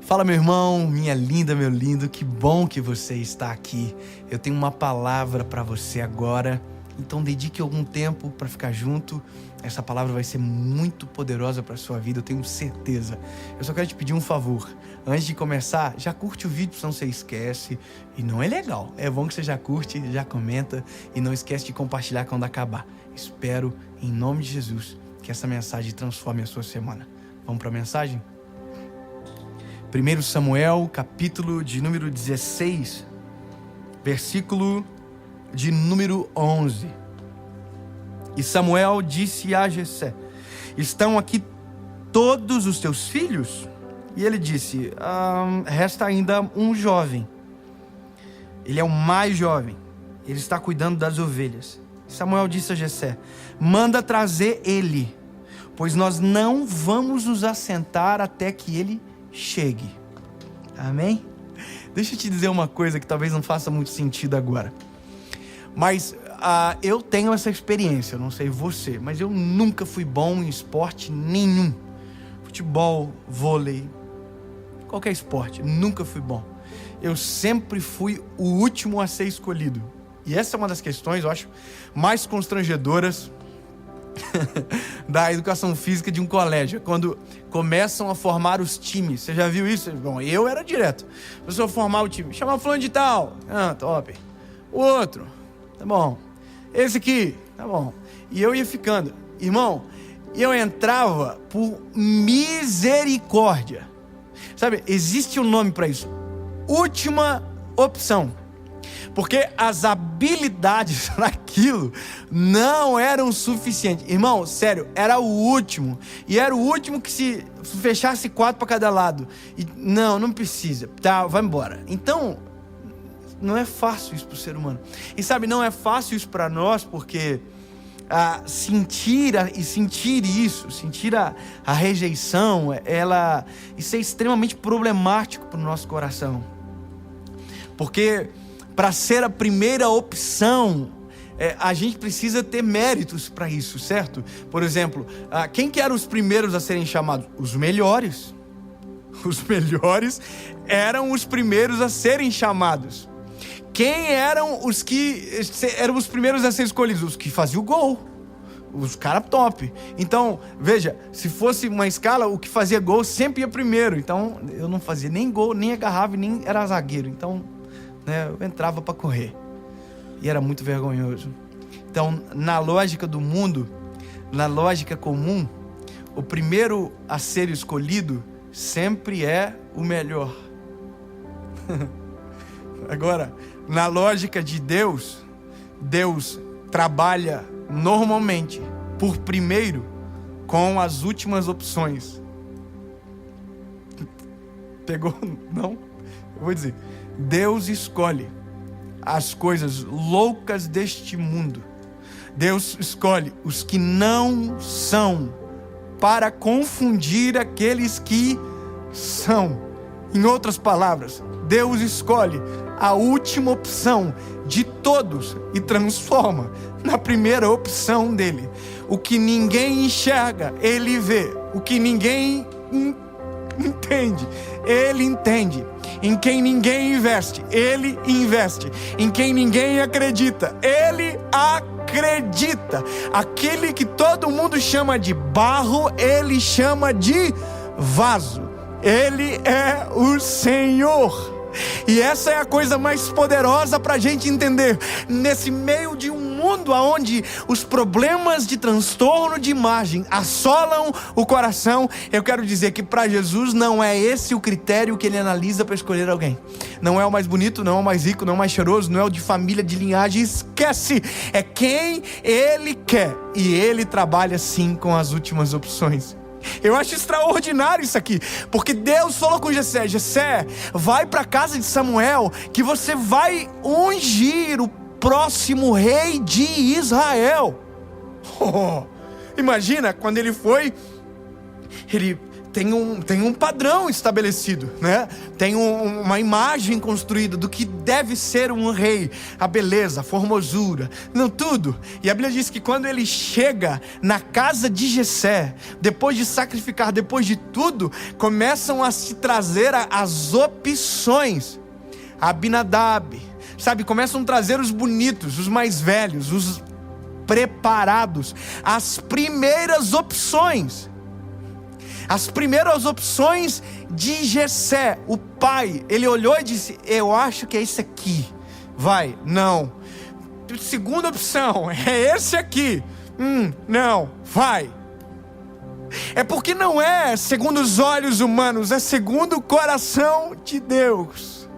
Fala, meu irmão, minha linda, meu lindo, que bom que você está aqui. Eu tenho uma palavra para você agora, então dedique algum tempo para ficar junto. Essa palavra vai ser muito poderosa para a sua vida, eu tenho certeza. Eu só quero te pedir um favor. Antes de começar, já curte o vídeo, senão você esquece. E não é legal. É bom que você já curte, já comenta e não esquece de compartilhar quando acabar. Espero, em nome de Jesus, que essa mensagem transforme a sua semana. Vamos para a mensagem? 1 Samuel, capítulo de número 16, versículo de número 11. E Samuel disse a Jessé: estão aqui todos os teus filhos? E ele disse: resta ainda um jovem. Ele é o mais jovem. Ele está cuidando das ovelhas. Samuel disse a Jessé: manda trazer ele, pois nós não vamos nos assentar até que ele chegue. Amém? Deixa eu te dizer uma coisa que talvez não faça muito sentido agora. Mas eu tenho essa experiência, eu não sei você, mas eu nunca fui bom em esporte nenhum. Futebol, vôlei, qualquer esporte, nunca fui bom. Eu sempre fui o último a ser escolhido. E essa é uma das questões, eu acho, mais constrangedoras da educação física de um colégio, quando começam a formar os times. Você já viu isso? Bom, eu era direto. A pessoa formar o time, chamar fulano de tal, top. O outro, tá bom. Esse aqui, tá bom. E eu ia ficando, irmão, eu entrava por misericórdia. Sabe, existe um nome para isso: última opção. Porque as habilidades naquilo não eram suficientes. Irmão, sério, era o último. E era o último que se fechasse 4 para cada lado. E não precisa. Tá, vai embora. Então, não é fácil isso para o ser humano. E sabe, não é fácil isso para nós, porque sentir isso, sentir a rejeição, isso é extremamente problemático para o nosso coração. Porque para ser a primeira opção, a gente precisa ter méritos para isso, certo? Por exemplo, quem que eram os primeiros a serem chamados? Os melhores. Os melhores eram os primeiros a serem chamados. Quem eram os que eram os primeiros a ser escolhidos? Os que faziam o gol. Os caras top. Então, veja, se fosse uma escala, o que fazia gol sempre ia primeiro. Então, eu não fazia nem gol, nem agarrava, nem era zagueiro. Então, eu entrava para correr. E era muito vergonhoso. Então, na lógica do mundo, na lógica comum, o primeiro a ser escolhido sempre é o melhor. Agora, na lógica de Deus, Deus trabalha normalmente por primeiro com as últimas opções. Pegou? Não? Eu vou dizer: Deus escolhe as coisas loucas deste mundo. Deus escolhe os que não são, para confundir aqueles que são. Em outras palavras, Deus escolhe a última opção de todos e transforma na primeira opção dele. O que ninguém enxerga, ele vê. O que ninguém entende, ele entende. Em quem ninguém investe, ele investe. Em quem ninguém acredita, ele acredita. Aquele que todo mundo chama de barro, ele chama de vaso. Ele é o Senhor. E essa é a coisa mais poderosa para a gente entender. Nesse meio de um mundo onde os problemas de transtorno de imagem assolam o coração, eu quero dizer que para Jesus não é esse o critério que ele analisa para escolher alguém. Não é o mais bonito, não é o mais rico, não é o mais cheiroso, não é o de família, de linhagem. Esquece. É quem ele quer. E ele trabalha sim com as últimas opções. Eu acho extraordinário isso aqui, porque Deus falou com Jessé: Jessé, vai para a casa de Samuel, que você vai ungir o próximo rei de Israel. Imagina, quando ele foi, ele tem um padrão estabelecido, né? Tem uma imagem construída do que deve ser um rei. A beleza, a formosura, não tudo. E a Bíblia diz que quando ele chega na casa de Jessé, depois de sacrificar, depois de tudo, começam a se trazer as opções. Abinadab, sabe? Começam a trazer os bonitos, os mais velhos, os preparados, as primeiras opções. As primeiras opções de Jessé, o pai, ele olhou e disse: eu acho que é esse aqui, vai, não. Segunda opção, é esse aqui, não, vai. É porque não é segundo os olhos humanos, é segundo o coração de Deus.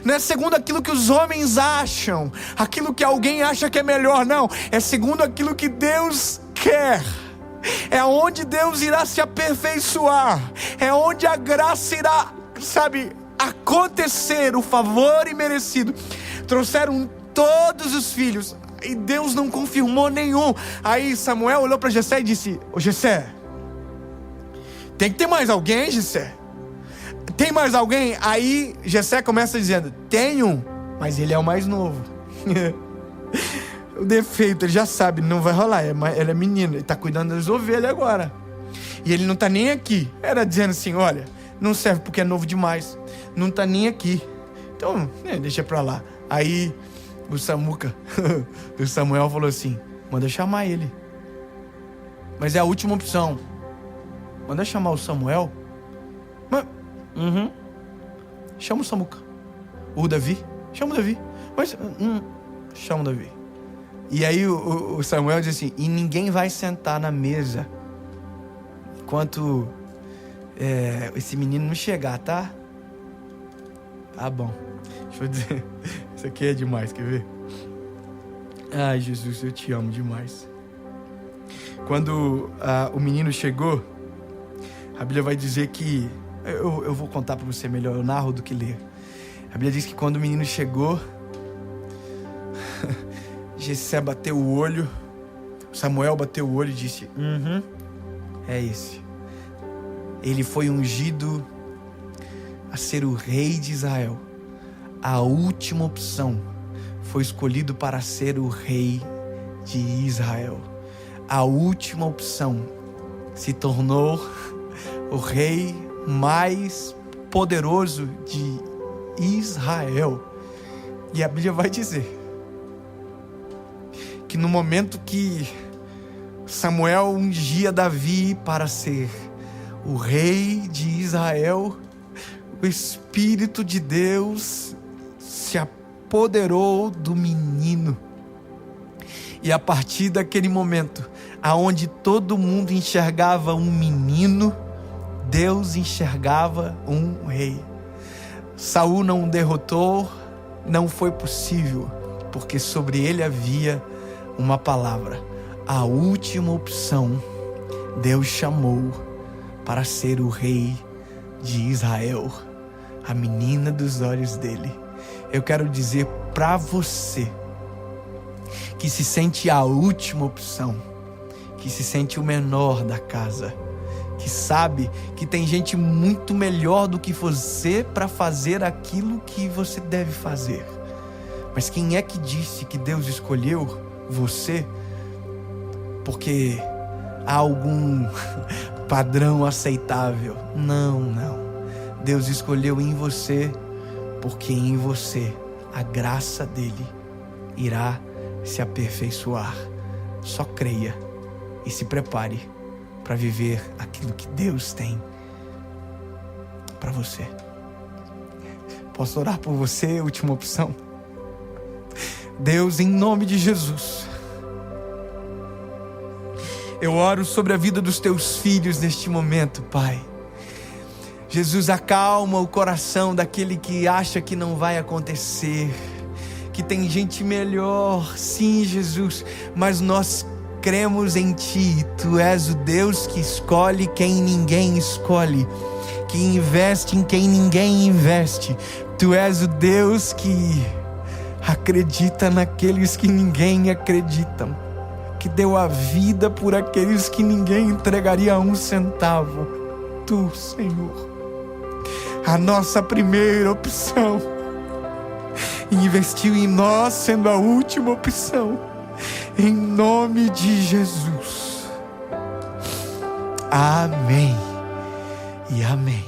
Não é segundo aquilo que os homens acham, aquilo que alguém acha que é melhor, não. É segundo aquilo que Deus quer. É onde Deus irá se aperfeiçoar. É onde a graça irá, acontecer, o favor imerecido. Trouxeram todos os filhos e Deus não confirmou nenhum. Aí Samuel olhou para Jessé e disse: ô Jessé, tem que ter mais alguém, Jessé? Tem mais alguém? Aí Jessé começa dizendo: tem um, mas ele é o mais novo. O defeito, ele já sabe, não vai rolar, ele é menino, ele está cuidando das ovelhas agora. E ele não está nem aqui. Era dizendo assim: olha, não serve porque é novo demais, não está nem aqui. Então, deixa pra lá. Aí o Samuel falou assim: manda chamar ele. Mas é a última opção. Manda chamar o Samuel. Chama o Samuca. O Davi. Chama o Davi. Mas chama o Davi. E aí o Samuel diz assim: e ninguém vai sentar na mesa enquanto esse menino não chegar, tá? Tá bom. Deixa eu dizer, isso aqui é demais, quer ver? Ai, Jesus, eu te amo demais. Quando o menino chegou, a Bíblia vai dizer que... Eu vou contar para você melhor, eu narro do que ler. A Bíblia diz que quando o menino chegou, Jessé bateu o olho, Samuel bateu o olho e disse: é esse. Ele foi ungido a ser o rei de Israel. A última opção foi escolhido para ser o rei de Israel. A última opção se tornou o rei mais poderoso de Israel. E a Bíblia vai dizer que no momento que Samuel ungia Davi para ser o rei de Israel, o Espírito de Deus se apoderou do menino. E a partir daquele momento, aonde todo mundo enxergava um menino, Deus enxergava um rei. Saul não o derrotou, não foi possível, porque sobre ele havia uma palavra. A última opção, Deus chamou para ser o rei de Israel, a menina dos olhos dele. Eu quero dizer para você que se sente a última opção, que se sente o menor da casa, que sabe que tem gente muito melhor do que você para fazer aquilo que você deve fazer. Mas quem é que disse que Deus escolheu você porque há algum padrão aceitável? Não. Deus escolheu em você porque em você a graça dele irá se aperfeiçoar. Só creia e se prepare para viver aquilo que Deus tem para você. Posso orar por você? Última opção. Deus, em nome de Jesus, eu oro sobre a vida dos teus filhos neste momento, Pai. Jesus, acalma o coração daquele que acha que não vai acontecer, que tem gente melhor. Sim, Jesus, mas nós cremos em Ti. Tu és o Deus que escolhe quem ninguém escolhe, que investe em quem ninguém investe. Tu és o Deus que acredita naqueles que ninguém acredita, que deu a vida por aqueles que ninguém entregaria um centavo. Tu, Senhor, a nossa primeira opção, e investiu em nós sendo a última opção, em nome de Jesus. Amém e amém.